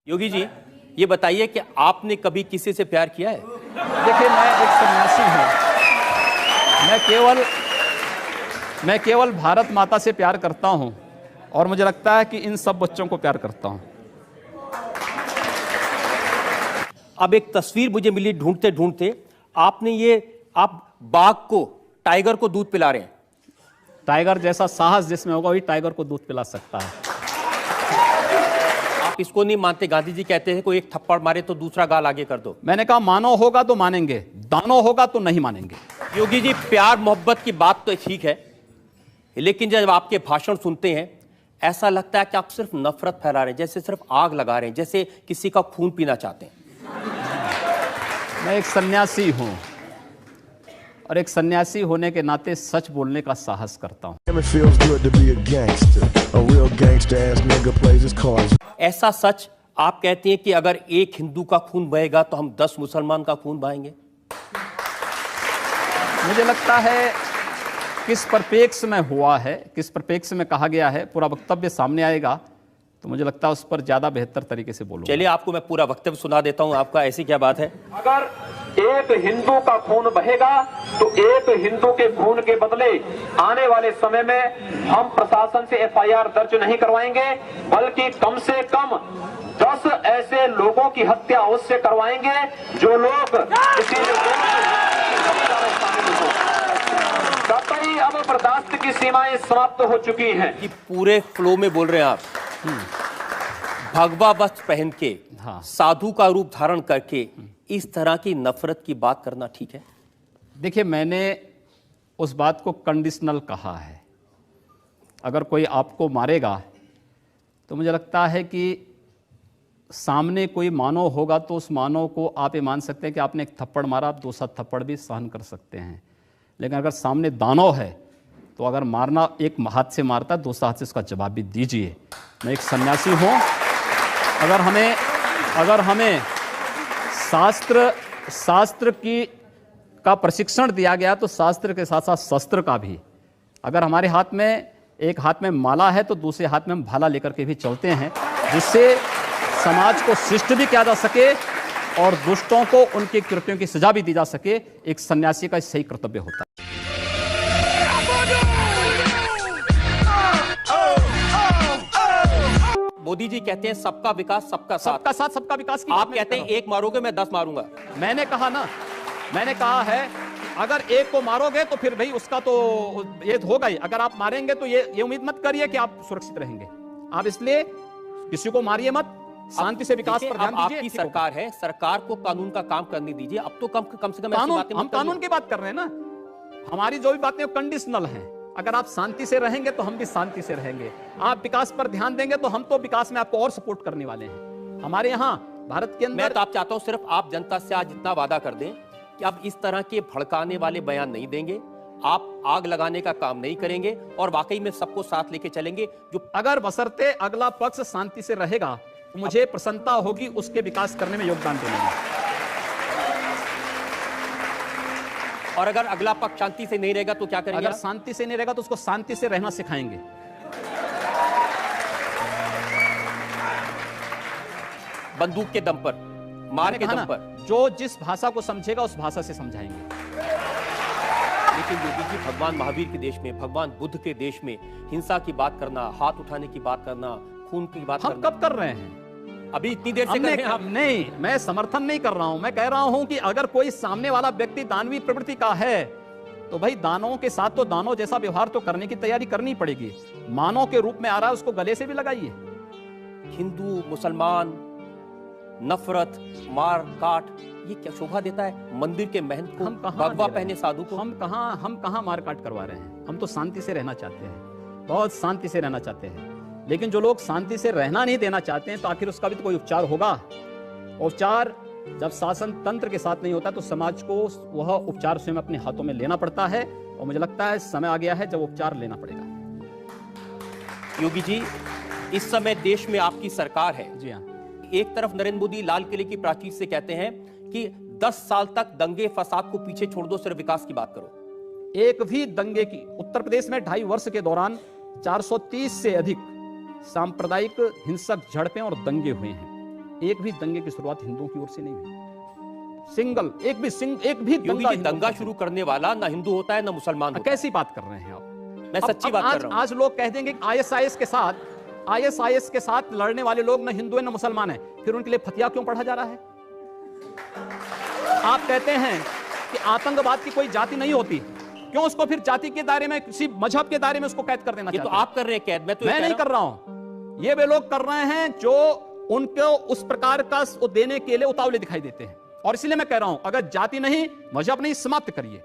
योगी जी, ये बताइए कि आपने कभी किसी से प्यार किया है? देखिए, मैं एक सन्यासी हूँ। मैं केवल भारत माता से प्यार करता हूँ और मुझे लगता है कि इन सब बच्चों को प्यार करता हूँ। अब एक तस्वीर मुझे मिली ढूंढते ढूंढते, आप बाघ को, टाइगर को दूध पिला रहे हैं। टाइगर जैसा साहस जिसमें होगा वही टाइगर को दूध पिला सकता है। आप इसको नहीं मानते? गांधी जी कहते हैं कोई एक थप्पड़ मारे तो दूसरा गाल आगे कर दो। मैंने कहा मानो होगा तो मानेंगे, दानो होगा तो नहीं मानेंगे। योगी जी, प्यार मोहब्बत की बात तो ठीक है, लेकिन जब आपके भाषण सुनते हैं ऐसा लगता है कि आप सिर्फ नफरत फैला रहे हैं, जैसे सिर्फ आग लगा रहे हैं, जैसे किसी का खून पीना चाहते हैं। मैं एक सन्यासी हूँ और एक सन्यासी होने के नाते सच बोलने का साहस करता हूँ। ऐसा सच आप कहते हैं कि अगर एक हिंदू का खून बहेगा तो हम 10 मुसलमान का खून बहाएंगे। मुझे लगता है किस परिप्रेक्ष्य में हुआ है, किस परिप्रेक्ष्य में कहा गया है, पूरा वक्तव्य सामने आएगा तो मुझे लगता है उस पर ज्यादा बेहतर तरीके से बोलूंगा। चलिए, आपको मैं पूरा वक्तव्य सुना देता हूं आपका। ऐसी क्या बात है? अगर एक हिंदू का खून बहेगा तो एक हिंदू के खून के बदले आने वाले समय में हम प्रशासन से एफआईआर दर्ज नहीं करवाएंगे, बल्कि कम से कम 10 ऐसे लोगों की हत्या उससे करवाएंगे जो लोग किसी कतई अब बर्दाश्त की सीमाएं समाप्त हो चुकी हैं। कि पूरे फ्लो में बोल रहे हैं आप। भगवा वस्त्र पहन के, हाँ। साधु का रूप धारण करके इस तरह की नफरत की बात करना ठीक है? देखिए, मैंने उस बात को कंडीशनल कहा है। अगर कोई आपको मारेगा तो मुझे लगता है कि सामने कोई मानव होगा तो उस मानव को आप ये मान सकते हैं कि आपने एक थप्पड़ मारा, आप दूसरा थप्पड़ भी सहन कर सकते हैं। लेकिन अगर सामने दानव है तो अगर मारना एक हाथ से मारता है, दूसरा हाथ से उसका जवाब भी दीजिए। मैं एक सन्यासी हूँ। अगर हमें शास्त्र का प्रशिक्षण दिया गया तो शास्त्र के साथ साथ शस्त्र का भी। अगर हमारे हाथ में एक हाथ में माला है तो दूसरे हाथ में हम भाला लेकर के भी चलते हैं, जिससे समाज को शिष्ट भी किया जा सके और दुष्टों को उनके कृत्यों की सजा भी दी जा सके। एक सन्यासी का सही कर्तव्य होता है। मोदी जी कहते हैं सबका विकास सबका साथ। सबका साथ सबका विकास की आप कहते हैं एक मारोगे मैं 10 मारूंगा। मैंने कहा है अगर एक को मारोगे तो फिर भाई उसका तो ये होगा ही। अगर आप मारेंगे तो ये उम्मीद मत करिए कि आप सुरक्षित रहेंगे। आप इसलिए किसी को मारिए मत, शांति से विकास पर ध्यान दीजिए। आपकी सरकार है, सरकार को कानून का काम करने दीजिए। अब तो कम से कम हम कानून की बात कर रहे हैं ना। हमारी जो भी बातें कंडीशनल हैं। अगर आप शांति से रहेंगे तो हम भी शांति से रहेंगे। आप विकास पर ध्यान देंगे तो हम तो विकास में आपको और सपोर्ट करने वाले हैं। हमारे यहाँ भारत के अंदर मैं तो आप चाहता हूं सिर्फ आप जनता से आज इतना वादा कर दें कि आप इस तरह के भड़काने वाले बयान नहीं देंगे, आप आग लगाने का काम नहीं करेंगे और वाकई में सबको साथ लेके चलेंगे। जो अगर बशर्ते अगला पक्ष शांति से रहेगा तो मुझे प्रसन्नता होगी उसके विकास करने में योगदान देने में। और अगर अगला पक्ष शांति से नहीं रहेगा तो क्या करेंगे? अगर शांति से नहीं रहेगा तो उसको शांति से रहना सिखाएंगे। बंदूक के दम पर, मार के दम पर। जो जिस भाषा को समझेगा उस भाषा से समझाएंगे। लेकिन योगी जी, भगवान महावीर के देश में, भगवान बुद्ध के देश में हिंसा की बात करना, हाथ उठाने की बात करना, खून की बात हम कब कर रहे हैं? अभी इतनी देर से कर रहे हैं आप? नहीं, मैं समर्थन नहीं कर रहा हूं। मैं कह रहा हूं कि अगर कोई सामने वाला व्यक्ति दानवीय प्रवृत्ति का है तो भाई दानवों के साथ तो दानव जैसा व्यवहार तो करने की तैयारी करनी पड़ेगी। मानव के रूप में आ रहा है, उसको गले से भी लगाइए। हिंदू मुसलमान, नफरत, मार काट, ये क्या शोभा देता है मंदिर के महंत को, भगवा पहने साधु को? हम कहां मार काट करवा रहे हैं? हम तो शांति से रहना चाहते हैं, बहुत शांति से रहना चाहते हैं। लेकिन जो लोग शांति से रहना नहीं देना चाहते हैं तो आखिर उसका भी तो कोई उपचार होगा। उपचार जब शासन तंत्र के साथ नहीं होता तो समाज को वह उपचार स्वयं अपने हाथों में लेना पड़ता है और मुझे लगता है समय आ गया है जब उपचार लेना पड़ेगा। योगी जी, इस समय देश में आपकी सरकार है। जी हाँ। एक तरफ नरेंद्र मोदी लाल किले की प्राचीर से कहते हैं कि 10 साल तक दंगे फसाद को पीछे छोड़ दो, सिर्फ विकास की बात करो। एक भी दंगे की उत्तर प्रदेश में 2.5 वर्ष के दौरान 430 से अधिक सांप्रदायिक हिंसक झड़पें और दंगे हुए हैं। एक भी दंगे की शुरुआत हिंदुओं की ओर से नहीं हुई। एक भी योगी जी, दंगा शुरू करने वाला ना हिंदू होता है ना मुसलमान होता है। कैसी बात कर रहे हैं आप? मैं सच्ची बात कर रहा हूं। आज लोग कह देंगे आईएसआईएस के साथ लड़ने वाले लोग ना हिंदू है ना मुसलमान है, फिर उनके लिए फतिया क्यों पढ़ा जा रहा है? आप कहते हैं कि आतंकवाद की कोई जाति नहीं होती, क्यों उसको फिर जाति के दायरे में, किसी मजहब के दायरे में उसको कैद कर देना ये चाहते तो आप कर रहे हैं कैद, मैं नहीं कर रहा हूं। ये वे लोग कर रहे हैं जो उनको उस प्रकार का देने के लिए उतावले दिखाई देते हैं। और इसलिए मैं कह रहा हूं, अगर जाति नहीं, मजहब नहीं, समाप्त करिए।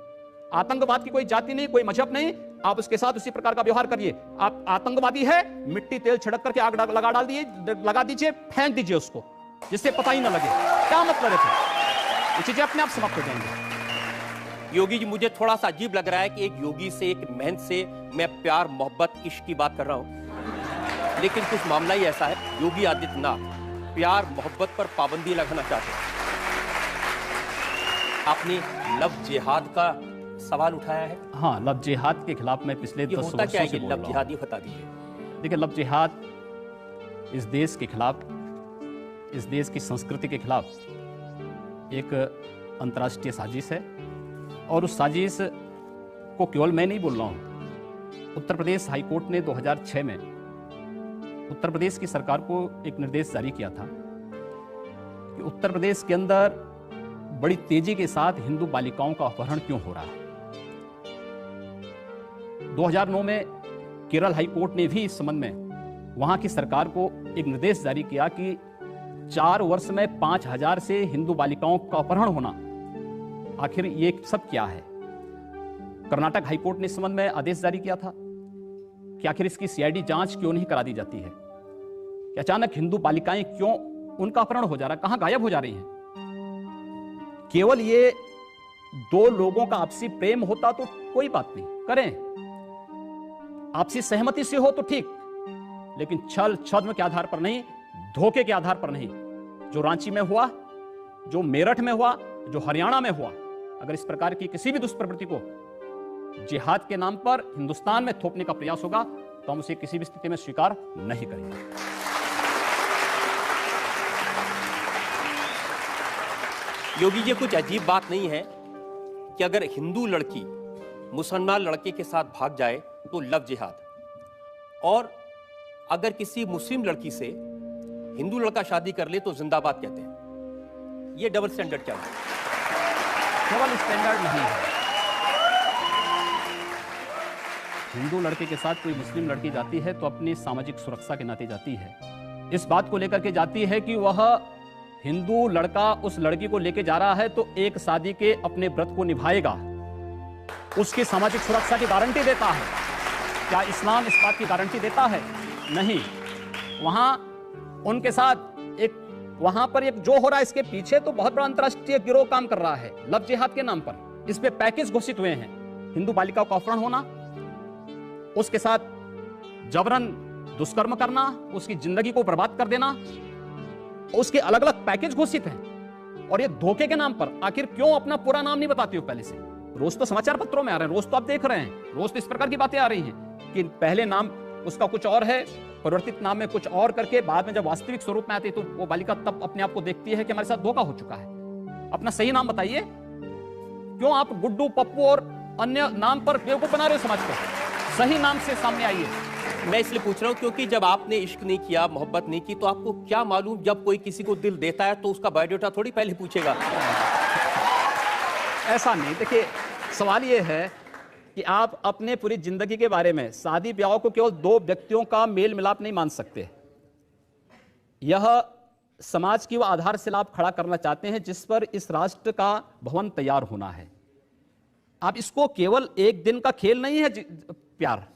आतंकवाद की कोई जाति नहीं, कोई मजहब नहीं, आप उसके साथ उसी प्रकार का व्यवहार करिए। आप आतंकवादी है, मिट्टी तेल छिड़क करके आग लगा दीजिए, फेंक दीजिए उसको, जिससे पता ही ना लगे। क्या मतलब है? ये चीजें अपने आप समाप्त हो जाएंगी। योगी जी, मुझे थोड़ा सा अजीब लग रहा है कि एक योगी से, एक महंत से मैं प्यार, मोहब्बत, इश्क की बात कर रहा हूं, लेकिन कुछ मामला ही ऐसा है, योगी आदित्यनाथ प्यार मोहब्बत पर पाबंदी लगाना चाहते हैं। आपने लव जिहाद का सवाल उठाया है। हाँ, लव जिहाद के खिलाफ मैं पिछले 10 वर्षों क्या है से कि लव जिहाद, ये बता दीजिए। देखिए, लव जिहाद इस देश के खिलाफ, इस देश की संस्कृति के खिलाफ एक अंतर्राष्ट्रीय साजिश है। और उस साजिश को केवल मैं नहीं बोल रहा हूं। उत्तर प्रदेश हाईकोर्ट ने 2006 में उत्तर प्रदेश की सरकार को एक निर्देश जारी किया था कि उत्तर प्रदेश के अंदर बड़ी तेजी के साथ हिंदू बालिकाओं का अपहरण क्यों हो रहा है। 2009 में केरल हाईकोर्ट ने भी इस संबंध में वहां की सरकार को एक निर्देश जारी किया कि 4 वर्ष में 5000 से हिंदू बालिकाओं का अपहरण होना, आखिर ये सब क्या है। कर्नाटक हाईकोर्ट ने इस संबंध में आदेश जारी किया था कि आखिर इसकी सीआईडी जांच क्यों नहीं करा दी जाती है कि अचानक हिंदू बालिकाएं क्यों, उनका अपहरण हो जा रहा है, कहां गायब हो जा रही हैं। केवल ये 2 लोगों का आपसी प्रेम होता तो कोई बात नहीं, करें, आपसी सहमति से हो तो ठीक, लेकिन छल छद्म के आधार पर नहीं, धोखे के आधार पर नहीं। जो रांची में हुआ, जो मेरठ में हुआ, जो हरियाणा में हुआ, अगर इस प्रकार की किसी भी दुष्प्रवृत्ति को जिहाद के नाम पर हिंदुस्तान में थोपने का प्रयास होगा तो हम उसे किसी भी स्थिति में स्वीकार नहीं करेंगे। योगी जी, कुछ अजीब बात नहीं है कि अगर हिंदू लड़की मुसलमान लड़के के साथ भाग जाए तो लव जिहाद, और अगर किसी मुस्लिम लड़की से हिंदू लड़का शादी कर ले तो जिंदाबाद कहते हैं। ये डबल स्टैंडर्ड क्या है? डबल स्टैंडर्ड नहीं है। हिंदू लड़के के साथ कोई मुस्लिम लड़की जाती है तो अपनी सामाजिक सुरक्षा के नाते जाती है। इस बात को लेकर के जाती है कि वह हिंदू लड़का उस लड़की को लेके जा रहा है तो एक शादी के अपने व्रत को निभाएगा, उसकी सामाजिक सुरक्षा की गारंटी देता है। क्या इस्लाम इस बात की गारंटी देता है? नहीं। वहां उनके साथ एक, वहां पर एक जो हो रहा है, इसके पीछे तो बहुत बड़ा अंतरराष्ट्रीय गिरोह काम कर रहा है लव जिहाद के नाम पर। इस पे पैकेज घोषित हुए हैं, हिंदू बालिका का अपहरण होना, उसके साथ जबरन दुष्कर्म करना, उसकी जिंदगी को बर्बाद कर देना, उसके अलग अलग पैकेज घोषित हैं। और ये धोखे के नाम पर आखिर क्यों अपना पूरा नाम नहीं बताती हो पहले से? रोज तो समाचार पत्रों में आ रहे हैं, रोज तो आप देख रहे हैं, रोज तो इस प्रकार की बातें आ रही हैं कि पहले नाम उसका कुछ और है, परिवर्तित नाम में कुछ और करके बाद में जब वास्तविक स्वरूप में आती है तो वो बालिका तब अपने आप को देखती है कि हमारे साथ धोखा हो चुका है। अपना सही नाम बताइए। क्यों आप गुड्डू, पप्पू और अन्य नाम पर बेवकूफ बना रहे हो समाज को? सही नाम से सामने आइए। मैं इसलिए पूछ रहा हूं क्योंकि जब आपने इश्क नहीं किया, मोहब्बत नहीं की, तो आपको क्या मालूम जब कोई किसी को दिल देता है तो उसका बायोडाटा थोड़ी पहले पूछेगा। ऐसा नहीं। देखिए, सवाल यह है कि आप अपने पूरी जिंदगी के बारे में, शादी ब्याह को केवल 2 व्यक्तियों का मेल मिलाप नहीं मान सकते। यह समाज की वो आधारशिला आप खड़ा करना चाहते हैं जिस पर इस राष्ट्र का भवन तैयार होना है। आप इसको केवल एक दिन का खेल नहीं है प्यार,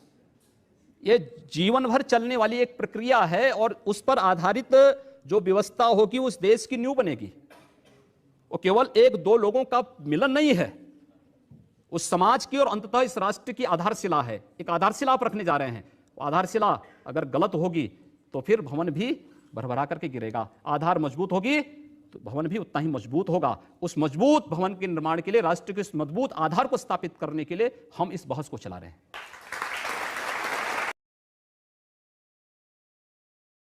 ये जीवन भर चलने वाली एक प्रक्रिया है और उस पर आधारित जो व्यवस्था होगी उस देश की नींव बनेगी। वो केवल 1-2 लोगों का मिलन नहीं है, उस समाज की और अंततः इस राष्ट्र की आधारशिला है। एक आधारशिला आप रखने जा रहे हैं। वो आधारशिला अगर गलत होगी तो फिर भवन भी भरभरा करके गिरेगा। आधार मजबूत होगी तो भवन भी उतना ही मजबूत होगा। उस मजबूत भवन के निर्माण के लिए, राष्ट्र के इस मजबूत आधार को स्थापित करने के लिए हम इस बहस को चला रहे हैं।